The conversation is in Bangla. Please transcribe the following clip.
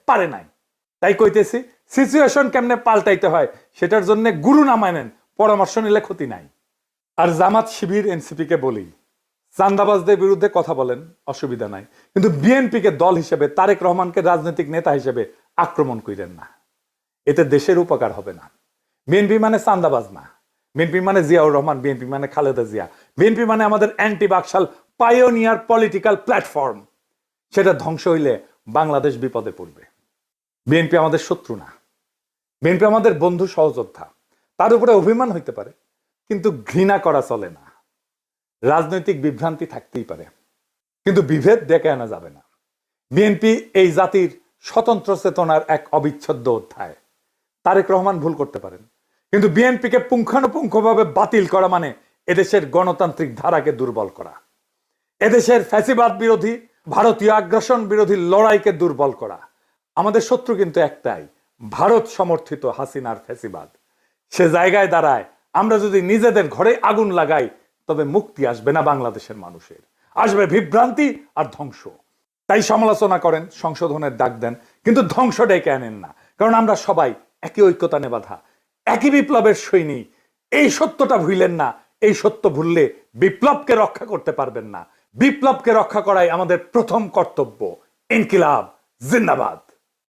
পারে নাই। তাই কইতেছি সিচুয়েশন কেমনে পাল্টাইতে হয় সেটার জন্য গুরু না মানেন, পরামর্শ নিলে ক্ষতি নাই। আর জামাত শিবির এনসিপি কে বলি, চান্দাবাজদের বিরুদ্ধে কথা বলেন, অসুবিধা নাই, কিন্তু বিএনপিকে দল হিসেবে, তারেক রহমানকে রাজনৈতিক নেতা হিসেবে আক্রমণ করেন না। এতে দেশের উপকার হবে না। বিএনপি মানে চান্দাবাজ না, বিএনপি মানে জিয়াউর রহমান, বিএনপি মানে খালেদা জিয়া, বিএনপি মানে আমাদের anti Baksal pioneer political platform. সেটা ধ্বংস হইলে বাংলাদেশ বিপদে পড়বে। বিএনপি আমাদের শত্রু না, বিএনপি আমাদের বন্ধু সহযোদ্ধা। তার উপরে অভিমান হইতে পারে, কিন্তু ঘৃণা করা চলে না। রাজনৈতিক বিভ্রান্তি থাকতেই পারে, কিন্তু বিভেদ ডেকে আনা যাবে না। বিএনপি এই জাতির স্বতন্ত্র চেতনার এক অবিচ্ছেদ্য অধ্যায়। তারেক রহমান ভুল করতে পারেন, কিন্তু বিএনপিকে পুঙ্খানুপুঙ্খভাবে বাতিল করা মানে এদেশের গণতান্ত্রিক ধারাকে দুর্বল করা, এদেশের ফ্যাসিবাদ বিরোধী, ভারতীয় আগ্রাসন বিরোধী লড়াইকে দুর্বল করা। আমাদের শত্রু কিন্তু একটাই, ভারত সমর্থিত হাসিনার ফ্যাসিবাদ। সে জায়গায় দাঁড়ায় আমরা যদি নিজেদের ঘরে আগুন লাগাই, তবে মুক্তি আসবে না বাংলাদেশের মানুষের, আসবে বিভ্রান্তি আর ধ্বংস। তাই সমালোচনা করেন, সংশোধনের ডাক দেন, কিন্তু ধ্বংস ডেকে আনেন না। কারণ আমরা সবাই একই ঐক্যতানে বাঁধা, একই বিপ্লবের সৈনিক। এই সত্যটা ভুলেন না। এই সত্য ভুললে বিপ্লবকে রক্ষা করতে পারবেন না। বিপ্লবকে রক্ষা করাই আমাদের প্রথম কর্তব্য। ইনকিলাব জিন্দাবাদ।